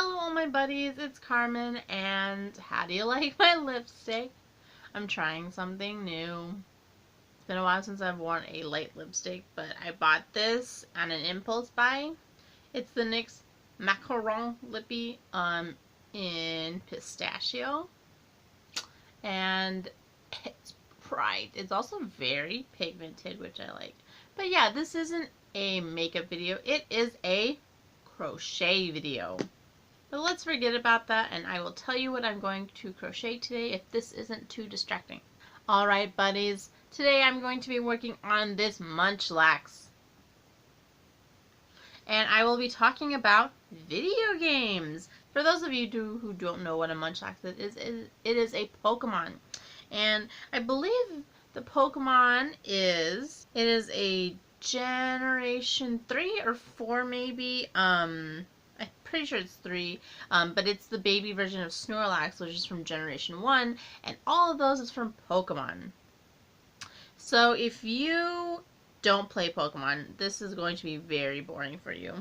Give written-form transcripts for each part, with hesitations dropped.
Hello all my buddies, it's Carmen, and how do you like my lipstick? I'm trying something new. It's been a while since I've worn a light lipstick, but I bought this on an impulse buy. It's the NYX Macaron Lippy in pistachio, and it's bright. It's also very pigmented, which I like. But yeah, this isn't a makeup video, it is a crochet video. But let's forget about that, and I will tell you what I'm going to crochet today if this isn't too distracting. Alright buddies, today I'm going to be working on this Munchlax. And I will be talking about video games. For those of you who don't know what a Munchlax is, it is a Pokemon. And I believe the Pokemon is a generation 3 or 4 maybe. I'm pretty sure it's 3, but it's the baby version of Snorlax, which is from Generation 1, and all of those is from Pokemon. So if you don't play Pokemon, this is going to be very boring for you.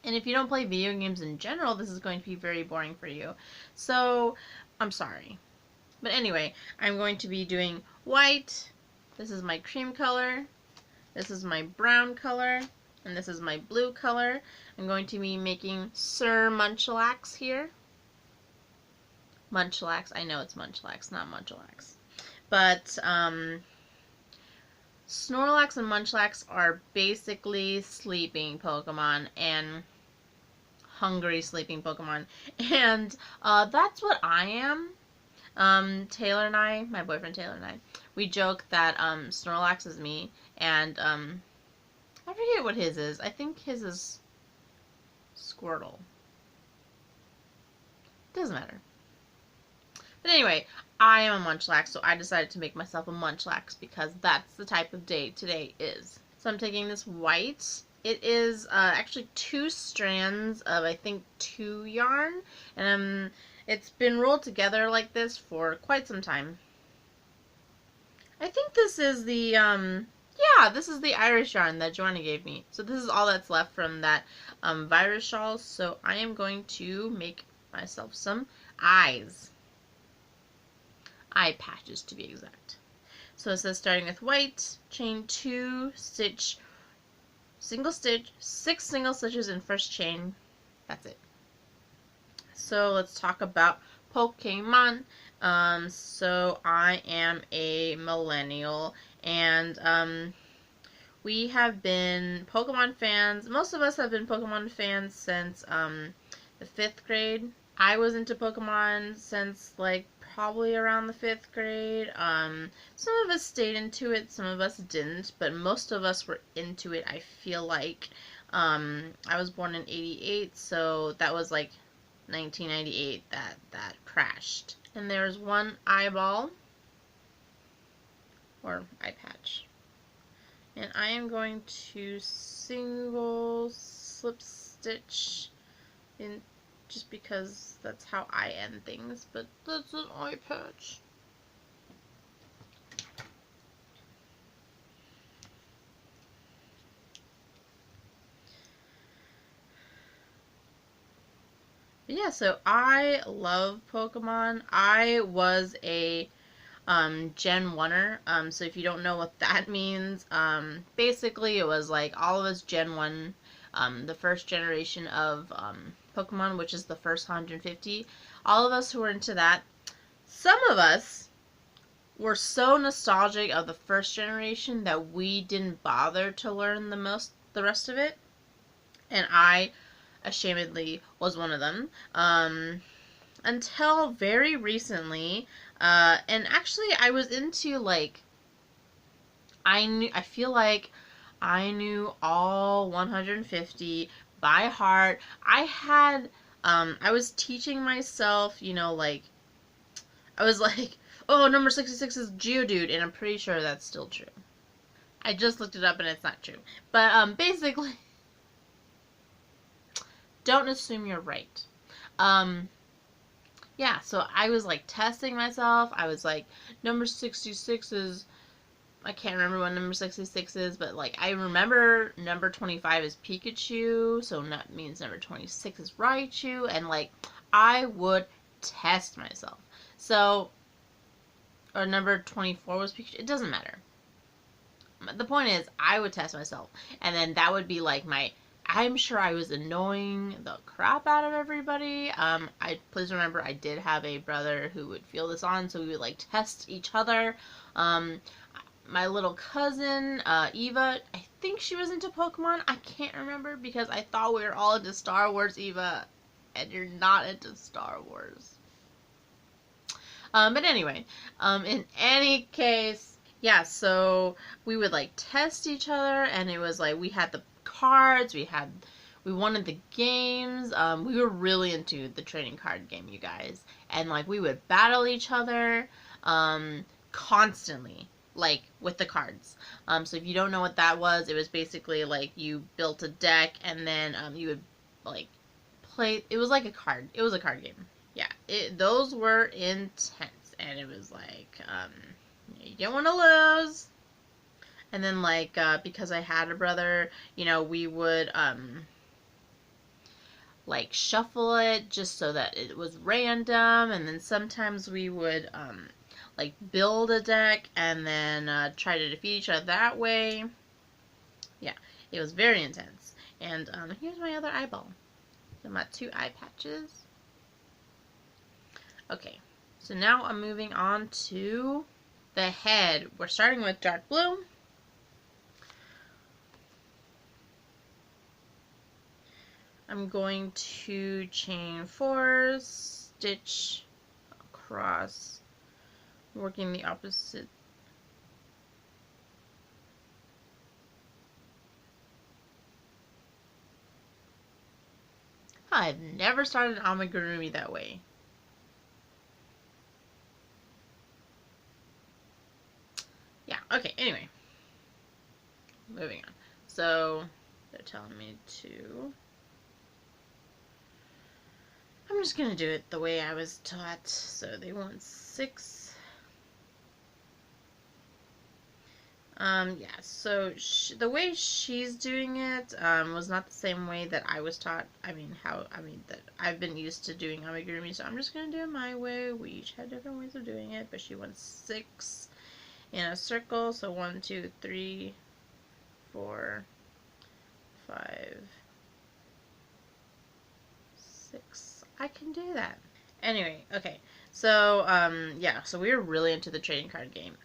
And if you don't play video games in general, this is going to be very boring for you. So, I'm sorry. But anyway, I'm going to be doing white. This is my cream color. This is my brown color. And this is my blue color. I'm going to be making Sir Munchlax here. Munchlax. I know it's Munchlax, not Munchlax. But Snorlax and Munchlax are basically sleeping Pokemon and hungry sleeping Pokemon. And that's what I am. Taylor and I, my boyfriend Taylor and I, we joke that Snorlax is me, and I forget what his is. I think his is Squirtle. Doesn't matter. But anyway, I am a Munchlax, so I decided to make myself a Munchlax because that's the type of day today is. So I'm taking this white. It is actually 2 strands of, I think, 2 yarn. And it's been rolled together like this for quite some time. I think this is the, yeah, this is the Irish yarn that Joanna gave me. So this is all that's left from that virus shawl. So I am going to make myself some eyes. Eye patches to be exact. So it says starting with white, chain 2, stitch, single stitch, 6 single stitches in first chain. That's it. So let's talk about Pokemon. So I am a millennial, and we have been Pokemon fans. Most of us have been Pokemon fans since the 5th grade. I was into Pokemon since like probably around the 5th grade. Some of us stayed into it, some of us didn't, but most of us were into it, I feel like. I was born in 88, so that was like 1998 that crashed. And there's one eyeball, or eye patch. And I am going to single slip stitch in, just because that's how I end things, but that's an eye patch. But yeah, so I love Pokemon. I was a Gen 1er, so if you don't know what that means, basically it was like all of us Gen 1, the first generation of Pokemon, which is the first 150, all of us who were into that. Some of us were so nostalgic of the first generation that we didn't bother to learn the rest of it, and I ashamedly was one of them, until very recently, and actually I was into, like, I feel like I knew all 150 by heart. I was teaching myself, you know, like, I was like, oh, number 66 is Geodude, and I'm pretty sure that's still true. I just looked it up and it's not true. But, basically, don't assume you're right. Yeah, so I was like testing myself. I was like, number 66 is I can't remember what number 66 is, but like I remember number 25 is Pikachu, so that means number 26 is Raichu, and like I would test myself. So, or number 24 was Pikachu. It doesn't matter. The point is, I would test myself, and then that would be like my. I'm sure I was annoying the crap out of everybody. I please remember I did have a brother who would feel this on, so we would like test each other. My little cousin Eva, I think she was into Pokemon. I can't remember because I thought we were all into Star Wars, Eva, and you're not into Star Wars. But anyway, in any case, yeah, so we would like test each other, and it was like we had the cards, we wanted the games. We were really into the trading card game, you guys, and like we would battle each other constantly, like with the cards. So if you don't know what that was, it was basically like you built a deck, and then you would like play. It was like a card. It was a card game. Yeah, those were intense, and it was like, you don't want to lose. And then, like, because I had a brother, you know, we would, like, shuffle it just so that it was random, and then sometimes we would, like, build a deck and then try to defeat each other that way. Yeah, it was very intense. And here's my other eyeball. So my 2 eye patches. Okay, so now I'm moving on to the head. We're starting with dark blue. I'm going to chain 4, stitch across, working the opposite. I've never started amigurumi that way. Yeah, okay, anyway. Moving on. So, they're telling me to... I'm just going to do it the way I was taught. So, they want 6. Yeah, so the way she's doing it was not the same way that I was taught. That I've been used to doing amigurumi, so I'm just going to do it my way. We each had different ways of doing it, but she wants 6 in a circle. So 1, 2, 3, 4, 5, 6. I can do that. Anyway, okay. So, yeah, so we were really into the trading card game.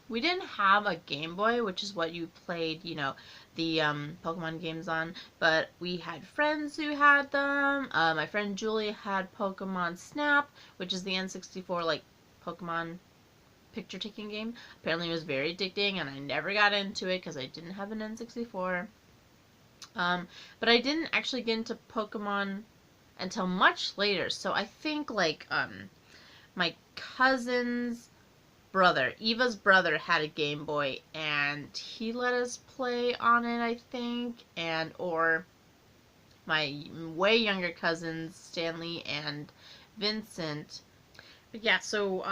We didn't have a Game Boy, which is what you played, you know, the Pokemon games on, but we had friends who had them. My friend Julie had Pokemon Snap, which is the N64, like, Pokemon picture-taking game. Apparently it was very addicting, and I never got into it because I didn't have an N64. But I didn't actually get into Pokemon until much later. So I think like my cousin's brother, Eva's brother, had a Game Boy, and he let us play on it, I think, and or my way younger cousins, Stanley and Vincent. But yeah, so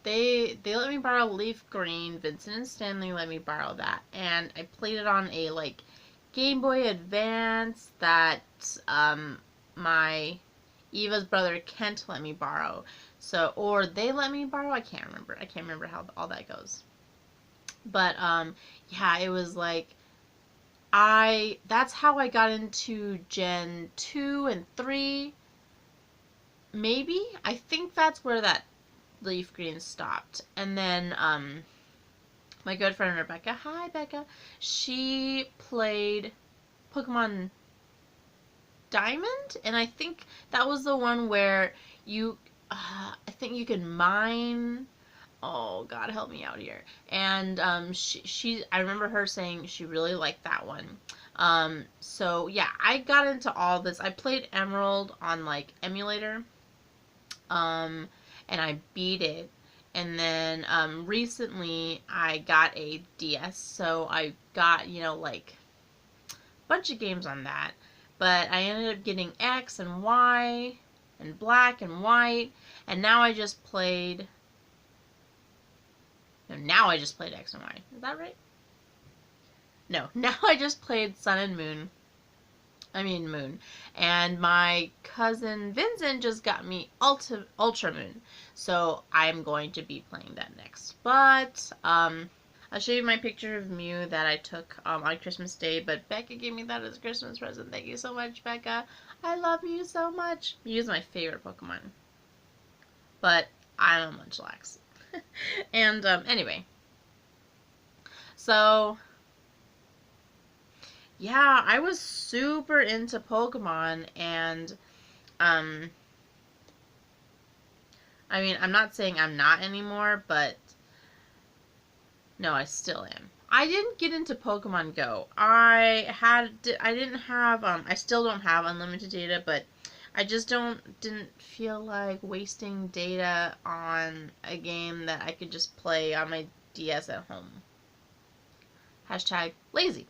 they let me borrow Leaf Green. Vincent and Stanley let me borrow that, and I played it on a like Game Boy Advance that my Eva's brother Kent let me borrow. So, or they let me borrow. I can't remember. I can't remember how all that goes. But yeah, it was like that's how I got into Gen 2 and 3. Maybe. I think that's where that Leaf Green stopped. And then my good friend Rebecca, hi Becca, she played Pokemon Diamond, and I think that was the one where you, I think you could mine. Oh God, help me out here. And I remember her saying she really liked that one. So yeah, I got into all this. I played Emerald on like emulator, and I beat it. And then recently I got a DS, so I got, you know, like a bunch of games on that. But I ended up getting X and Y and black and white, and now I just played No, now I just played X and Y. Is that right? No, now I just played Sun and Moon. I mean Moon. And my cousin Vincent just got me Ultra Moon. So I'm going to be playing that next. But, I'll show you my picture of Mew that I took on Christmas Day. But Becca gave me that as a Christmas present. Thank you so much, Becca. I love Mew so much. Mew's my favorite Pokemon. But I'm a Munchlax. And, anyway. So, yeah, I was super into Pokemon, and I mean, I'm not saying I'm not anymore, but no, I still am. I didn't get into Pokemon Go. I didn't have I still don't have unlimited data, but I just didn't feel like wasting data on a game that I could just play on my DS at home. Hashtag lazy.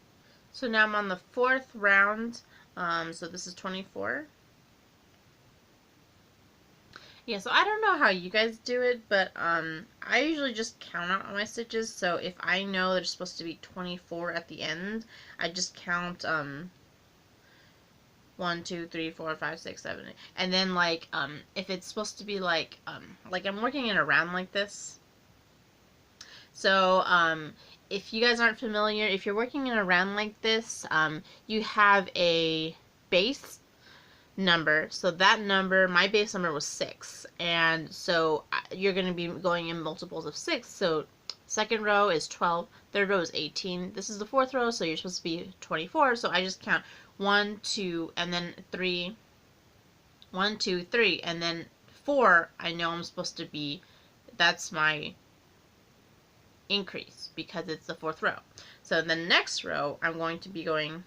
So now I'm on the 4th round. So this is 24. Yeah, so I don't know how you guys do it, but I usually just count out my stitches. So if I know there's supposed to be 24 at the end, I just count 1, 2, 3, 4, 5, 6, 7, 8. And then like if it's supposed to be like I'm working in a round like this. So if you guys aren't familiar, if you're working in a round like this, you have a base number. So that number, my base number was 6. And so you're going to be going in multiples of 6. So second row is 12. Third row is 18. This is the 4th row, so you're supposed to be 24. So I just count 1, 2, and then 3. 1, 2, 3. And then 4, I know I'm supposed to be, that's my increase because it's the 4th row. So the next row, I'm going to be going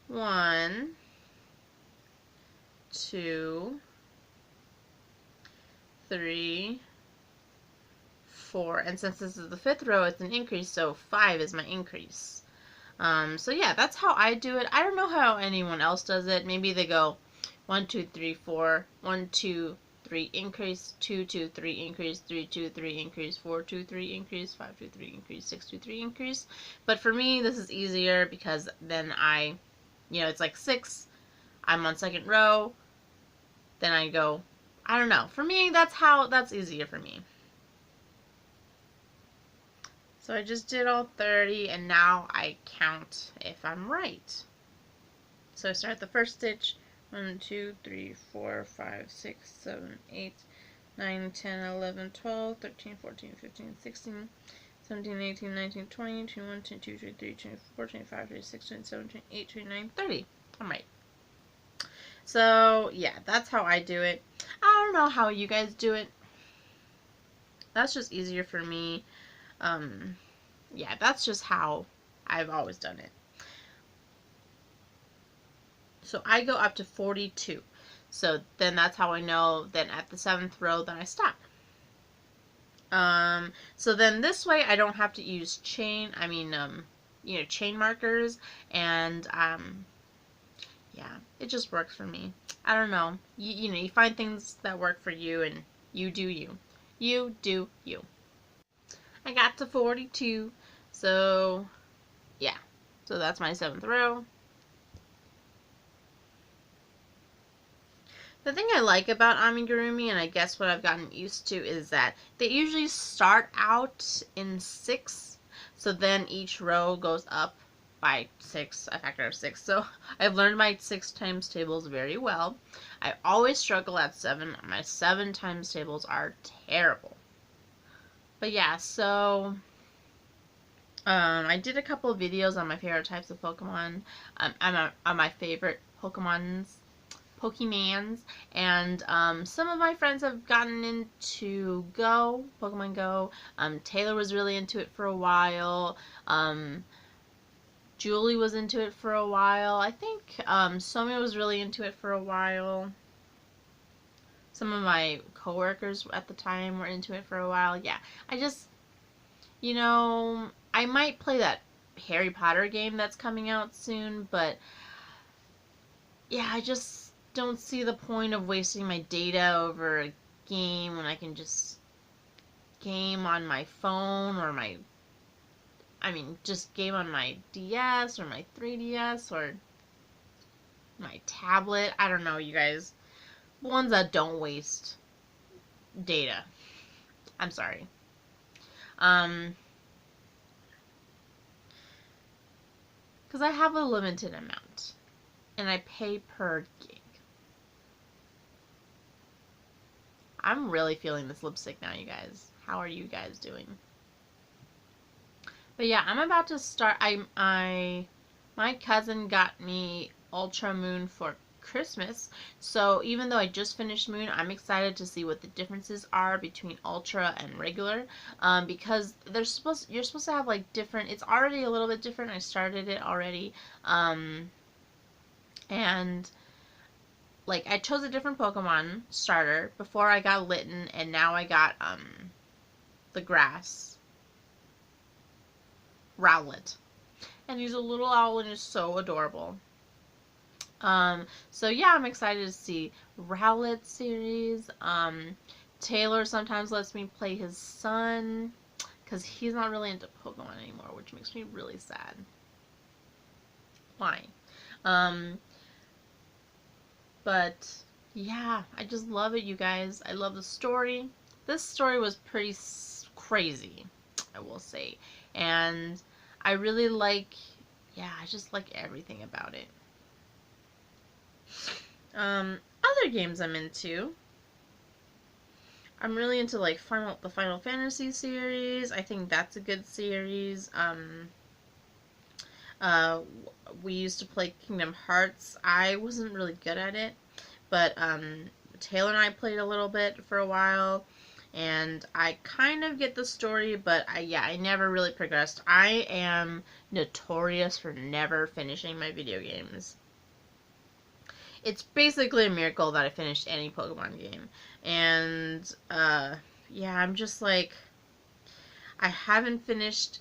1, 2, 3, 4, and since this is the 5th row, it's an increase, so 5 is my increase. So yeah, that's how I do it. I don't know how anyone else does it. Maybe they go 1, 2, 3, 4, 1, 2, 3 increase, 2, 2, 3 increase, 3, 2, 3 increase, 4, 2, 3 increase, 5, 2, 3 increase, 6, 2, 3 increase. But for me, this is easier because then it's like 6, I'm on 2nd row, then I go, I don't know. For me, that's easier for me. So I just did all 30, and now I count if I'm right. So I start the first stitch, 1, 2, 3, 4, 5, 6, 7, 8, 9, 10, 11, 12, 13, 14, 15, 16, 17, 18, 19, 20, 21, 22, 23, 24, 25, 26, 27, 28, 29, 30. I'm right. So, yeah, that's how I do it. I don't know how you guys do it. That's just easier for me. Yeah, that's just how I've always done it. So I go up to 42. So then that's how I know then at the 7th row then I stop. So then this way I don't have to use chain markers, and yeah, it just works for me. I don't know. You find things that work for you, and you do you. You do you. I got to 42. So yeah. So that's my 7th row. The thing I like about amigurumi, and I guess what I've gotten used to, is that they usually start out in 6, so then each row goes up by 6, a factor of 6. So I've learned my 6 times tables very well. I always struggle at 7. My 7 times tables are terrible. But yeah, so I did a couple of videos on my favorite types of Pokemon, on my favorite Pokemons, and some of my friends have gotten into Pokemon Go. Taylor was really into it for a while. Julie was into it for a while. I think Somi was really into it for a while. Some of my coworkers at the time were into it for a while. Yeah, I just, I might play that Harry Potter game that's coming out soon, but yeah, I just don't see the point of wasting my data over a game when I can just game on my phone or just game on my DS or my 3DS or my tablet. I don't know, you guys. Ones that don't waste data. I'm sorry. Because I have a limited amount. And I pay per gig. I'm really feeling this lipstick now, you guys. How are you guys doing? But yeah, I'm about to start. My cousin got me Ultra Moon for Christmas. So even though I just finished Moon, I'm excited to see what the differences are between Ultra and regular. Because you're supposed to have like different. It's already a little bit different. I started it already. And like I chose a different Pokemon starter before I got Litten, and now I got the grass Rowlet. And he's a little owl and is so adorable. So yeah, I'm excited to see Rowlet series. Taylor sometimes lets me play his son because he's not really into Pokemon anymore, which makes me really sad. Why? But yeah, I just love it, you guys. I love the story. This story was pretty crazy, I will say. And I really like, yeah, I just like everything about it. Other games I'm into. I'm really into like the Final Fantasy series. I think that's a good series. We used to play Kingdom Hearts. I wasn't really good at it, but Taylor and I played a little bit for a while, and I kind of get the story, but I never really progressed. I am notorious for never finishing my video games. It's basically a miracle that I finished any Pokemon game, and yeah, I'm just like I haven't finished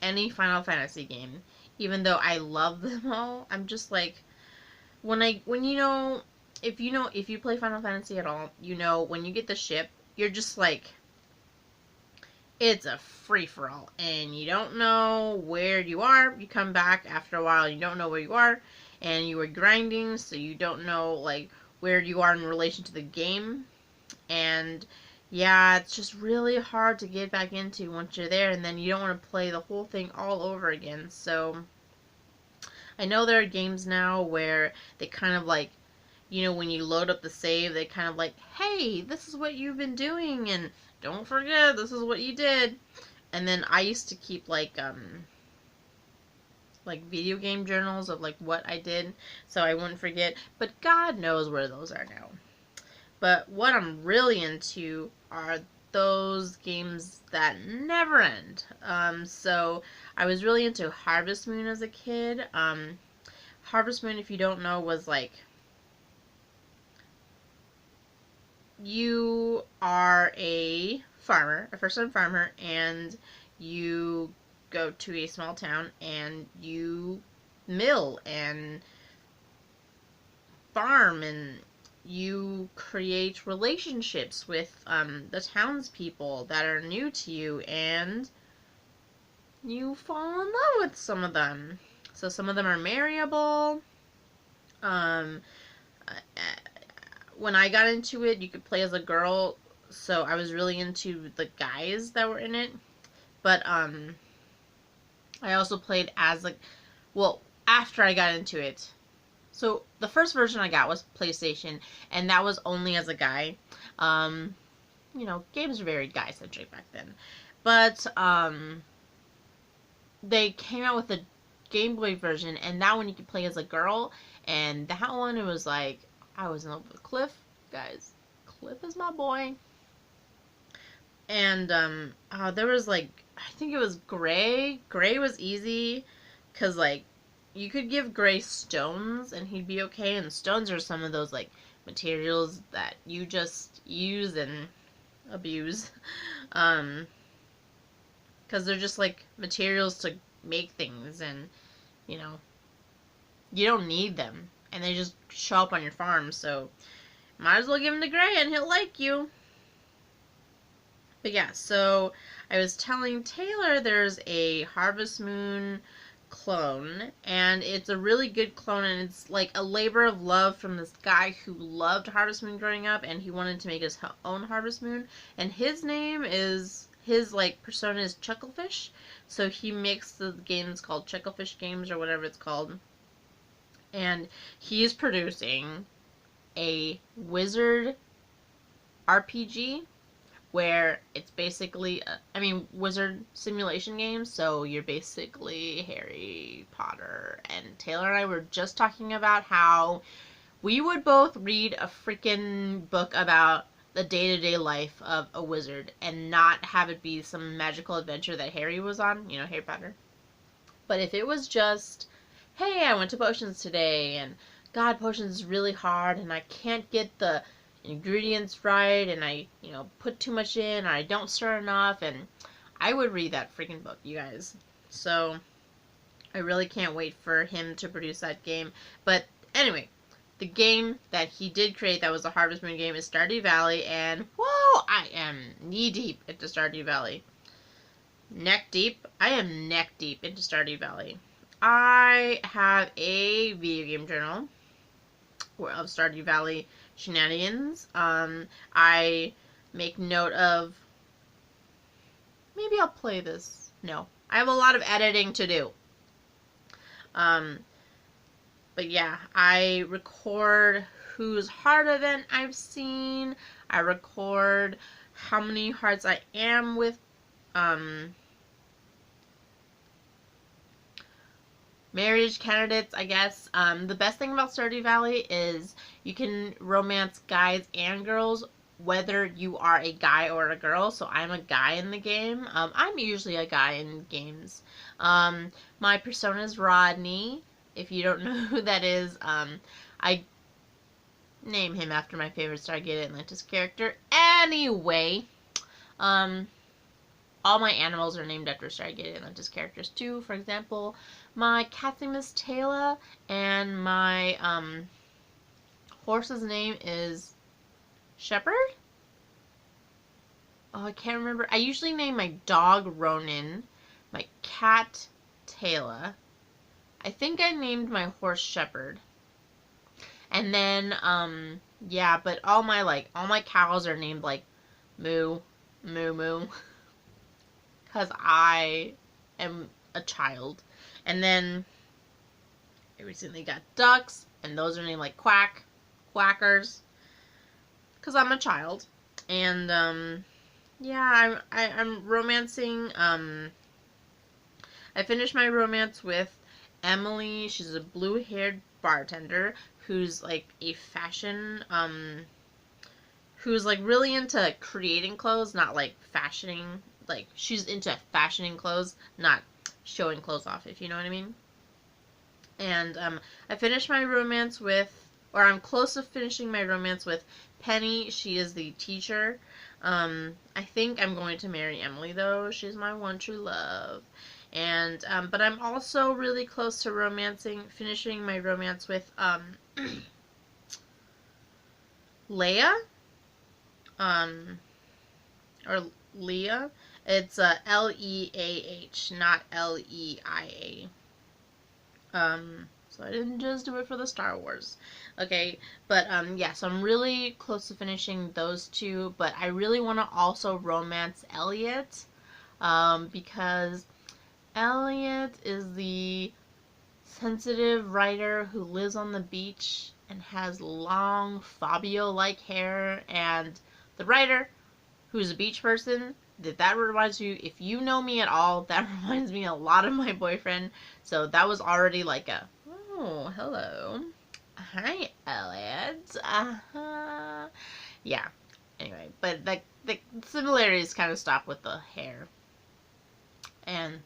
any Final Fantasy game, even though I love them all. I'm just like, when if you play Final Fantasy at all, when you get the ship, you're just like, it's a free for all, and you don't know where you are. You come back after a while, you don't know where you are, and you were grinding, so you don't know like where you are in relation to the game, and yeah, it's just really hard to get back into once you're there, and then you don't want to play the whole thing all over again. So I know there are games now where they kind of like, when you load up the save, they kind of like, hey, this is what you've been doing, and don't forget, this is what you did. And then I used to keep like video game journals of like what I did, so I wouldn't forget. But God knows where those are now. But what I'm really into are those games that never end. So I was really into Harvest Moon as a kid. Harvest Moon, if you don't know, was like, you are a farmer, a first-time farmer, and you go to a small town and you mill and farm, and you create relationships with the townspeople that are new to you, and you fall in love with some of them. So some of them are marryable. When I got into it, you could play as a girl, so I was really into the guys that were in it. But I also played as after I got into it. So the first version I got was PlayStation, and that was only as a guy. Games were very guy-centric back then. But they came out with a Game Boy version, and that one you could play as a girl, and that one, it was like, I was in love with Cliff, guys. Cliff is my boy. And there was like, I think it was Gray. Gray was easy, because like, you could give Gray stones and he'd be okay, and stones are some of those like materials that you just use and abuse, because they're just like materials to make things, and you don't need them, and they just show up on your farm, so might as well give him to Gray and he'll like you. But yeah, so I was telling Taylor there's a Harvest Moon clone, and it's a really good clone, and it's like a labor of love from this guy who loved Harvest Moon growing up, and he wanted to make his own Harvest Moon, and his name is, his like persona is Chucklefish, so he makes the games called Chucklefish Games or whatever it's called, and he's producing a wizard RPG where it's basically, wizard simulation games, so you're basically Harry Potter. And Taylor and I were just talking about how we would both read a freaking book about the day-to-day life of a wizard and not have it be some magical adventure that Harry was on, Harry Potter. But if it was just, hey, I went to potions today, and God, potions is really hard, and I can't get the ingredients right, and I, put too much in, or I don't stir enough, and I would read that freaking book, you guys. So, I really can't wait for him to produce that game. But, anyway, the game that he did create that was a Harvest Moon game is Stardew Valley, and, whoa, I am knee-deep into Stardew Valley. Neck deep. I am neck deep into Stardew Valley. I have a video game journal of Stardew Valley shenanigans. I make note of, maybe I'll play this. No, I have a lot of editing to do. But yeah, I record whose heart event I've seen. I record how many hearts I am with marriage candidates, I guess. The best thing about Stardew Valley is you can romance guys and girls, whether you are a guy or a girl. So I'm a guy in the game. I'm usually a guy in games. My persona is Rodney. If you don't know who that is, I name him after my favorite Stargate Atlantis character. Anyway, all my animals are named after Stargate Atlantis characters too. For example, my cat's name is Taylor, and my horse's name is Shepherd? Oh, I can't remember. I usually name my dog Ronan, my cat Taylor. I think I named my horse Shepherd. And then, yeah, but all my cows are named like Moo, Moo Moo. Because I am a child. And then I recently got ducks, and those are named like Quack, Quackers. Because I'm a child. And, yeah, I'm romancing, I finished my romance with Emily. She's a blue-haired bartender who's like a fashion, who's like really into creating clothes, not like fashioning. Like, she's into fashioning clothes, not showing clothes off, if you know what I mean. And I finished my romance with, or I'm close to finishing my romance with Penny. She is the teacher. I think I'm going to marry Emily, though. She's my one true love. And, but I'm also really close to finishing my romance with, Leah, or Leah. It's, Leah, not Leia. So I didn't just do it for the Star Wars. Okay, but, yeah, so I'm really close to finishing those two, but I really want to also romance Elliot, because Elliot is the sensitive writer who lives on the beach and has long Fabio-like hair, and the writer, who's a beach person, that reminds you, if you know me at all, that reminds me a lot of my boyfriend. So that was already like a, oh, hello. Hi, Elliot. Uh-huh. Yeah. Anyway, but the similarities kind of stop with the hair. And,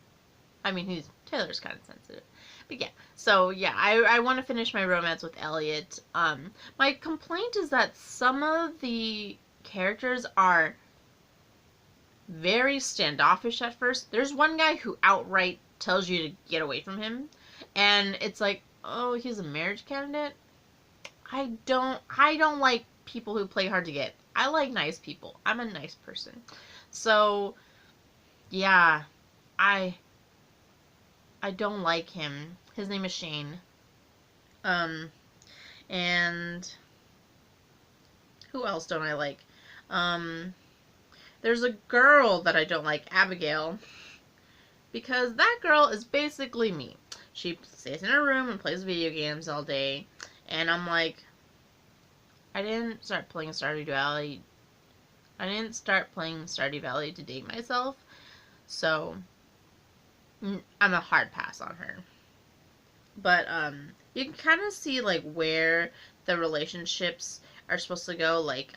I mean, Taylor's kind of sensitive. But yeah, so yeah, I want to finish my romance with Elliot. My complaint is that some of the characters are very standoffish at first. There's one guy who outright tells you to get away from him, and it's like, oh, he's a marriage candidate? I don't like people who play hard to get. I like nice people. I'm a nice person. So, yeah, I I don't like him. His name is Shane. Um, and who else don't I like? Um, there's a girl that I don't like, Abigail, because that girl is basically me. She stays in her room and plays video games all day, and I'm like, I didn't start playing Stardew Valley. I didn't start playing Stardew Valley to date myself, so I'm a hard pass on her. But you can kind of see like where the relationships are supposed to go. Like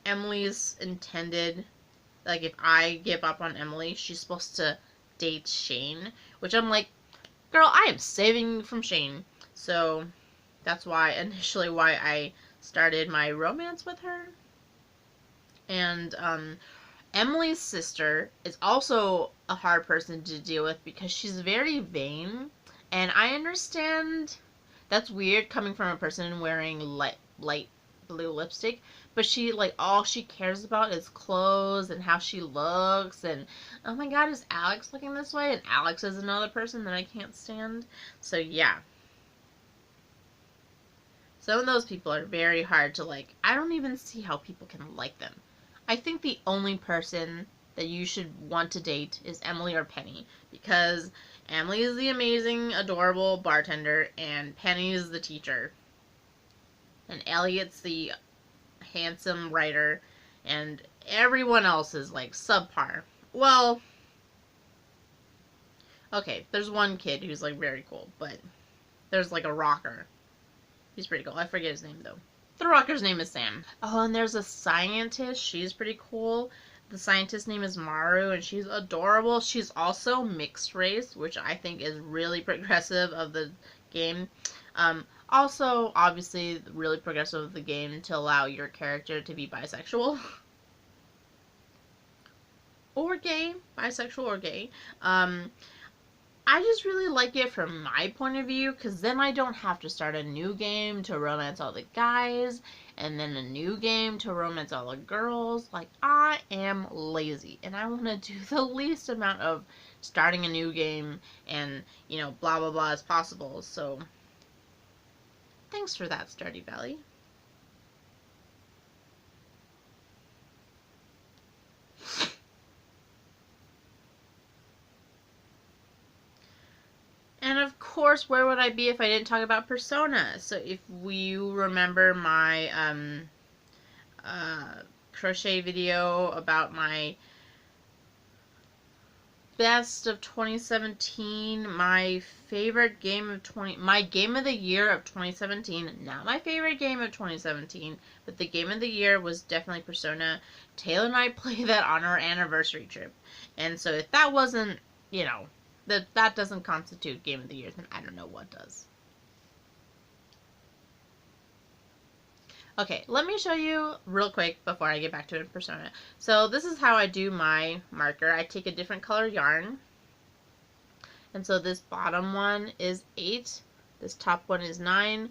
Emily's intended, like if I give up on Emily, she's supposed to date Shane, which I'm like, girl, I am saving you from Shane. So that's why initially why I started my romance with her. And Emily's sister is also a hard person to deal with because she's very vain. And I understand that's weird coming from a person wearing light blue lipstick, but she like all she cares about is clothes and how she looks and oh my god, is Alex looking this way? And Alex is another person that I can't stand. So yeah. Some of those people are very hard to like. I don't even see how people can like them. I think the only person that you should want to date is Emily or Penny because Emily is the amazing, adorable bartender and Penny is the teacher. And Elliot's the handsome writer and everyone else is like subpar. Well, okay, there's one kid who's like very cool, but there's like a rocker. He's pretty cool. I forget his name though. The rocker's name is Sam. Oh, and there's a scientist. She's pretty cool. The scientist's name is Maru, and she's adorable. She's also mixed race, which I think is really progressive of the game. Also, obviously, really progressive of the game to allow your character to be bisexual. Or gay. Bisexual or gay. I just really like it from my point of view because then I don't have to start a new game to romance all the guys and then a new game to romance all the girls. Like, I am lazy and I want to do the least amount of starting a new game and, you know, blah blah blah as possible. So, thanks for that, Stardew Valley. And of course, where would I be if I didn't talk about Persona? So if you remember my crochet video about my best of 2017, my favorite game of my game of the year of 2017, not my favorite game of 2017, but the game of the year was definitely Persona. Taylor and I played that on our anniversary trip. And so if that wasn't, you know, that doesn't constitute game of the year, then I don't know what does. Okay, let me show you real quick before I get back to it, Persona. So this is how I do my marker. I take a different color yarn. And so this bottom one is 8. This top one is 9.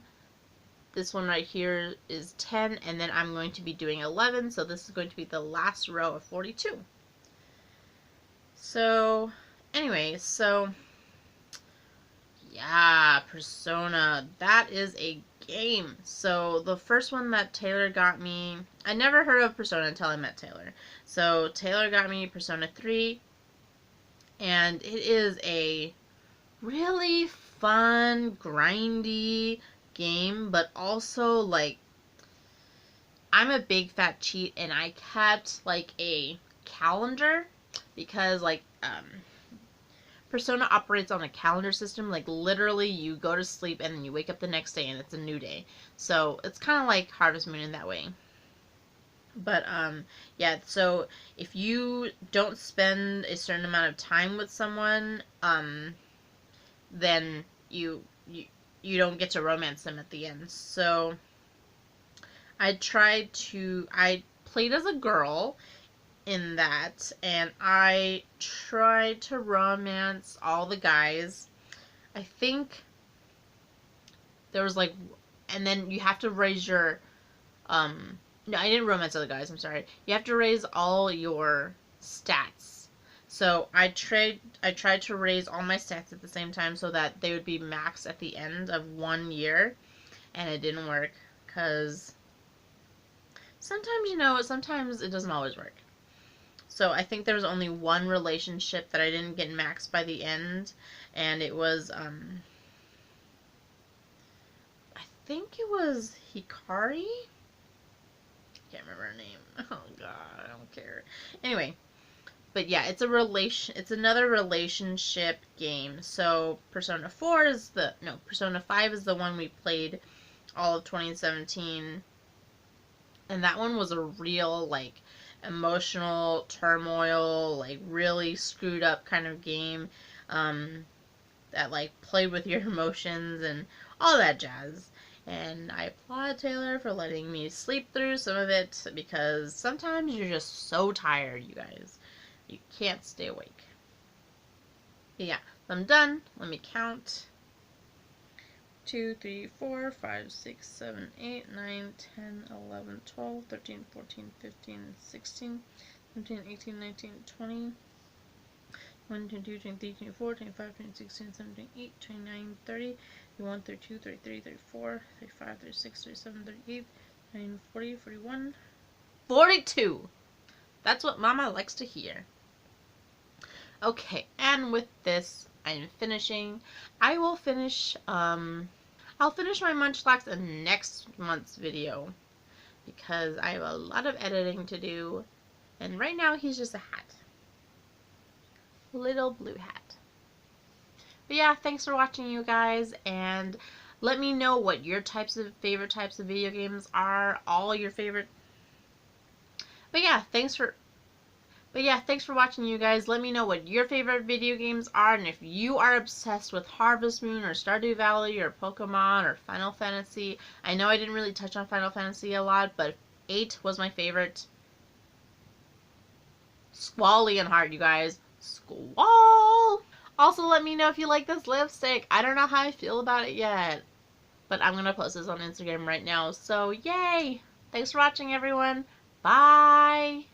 This one right here is 10. And then I'm going to be doing 11. So this is going to be the last row of 42. So anyway, so yeah, Persona. That is a game. So the first one that Taylor got me, I never heard of Persona until I met Taylor. So Taylor got me Persona 3, and it is a really fun, grindy game, but also like I'm a big fat cheat and I kept like a calendar because like Persona operates on a calendar system. Like, literally, you go to sleep and then you wake up the next day and it's a new day. So, it's kind of like Harvest Moon in that way. But, yeah, so if you don't spend a certain amount of time with someone, then you don't get to romance them at the end. So, I played as a girl in that, and I tried to romance all the guys. I think there was like, and then you have to raise your, no, I didn't romance other guys, I'm sorry. You have to raise all your stats. So I tried to raise all my stats at the same time so that they would be maxed at the end of 1 year, and it didn't work because sometimes, sometimes it doesn't always work. So I think there was only one relationship that I didn't get maxed by the end, and it was I think it was Hikari. Can't remember her name. Oh god, I don't care. Anyway, but yeah, it's another relationship game. So Persona 4 is Persona 5 is the one we played all of 2017. And that one was a real, like, emotional turmoil, like, really screwed up kind of game, that, like, played with your emotions and all that jazz. And I applaud Taylor for letting me sleep through some of it, because sometimes you're just so tired, you guys. You can't stay awake. But yeah, I'm done. Let me count. 2, 3, 4, 5, 6, 7, 8, 9, 10, 11, 12, 13, 14, 15, 16, 17, 18, 19, 20, 1, 22, 23, 24, 25, 26, 27, 28, 29, 30, 31, 32, 33, 34, 35, 36, 37, 38, 39, 40, 41, 42. That's what Mama likes to hear. Okay, and with this, I'm finishing. I will finish, I'll finish my Munchlax in next month's video, because I have a lot of editing to do, and right now he's just a hat. Little blue hat. But yeah, thanks for watching, you guys, and let me know what your favorite types of video games are, all your favorite. But yeah, thanks for watching, you guys. Let me know what your favorite video games are, and if you are obsessed with Harvest Moon or Stardew Valley or Pokemon or Final Fantasy. I know I didn't really touch on Final Fantasy a lot, but 8 was my favorite. Squall Leonhardt, you guys. Squall! Also, let me know if you like this lipstick. I don't know how I feel about it yet, but I'm going to post this on Instagram right now. So, yay! Thanks for watching, everyone. Bye!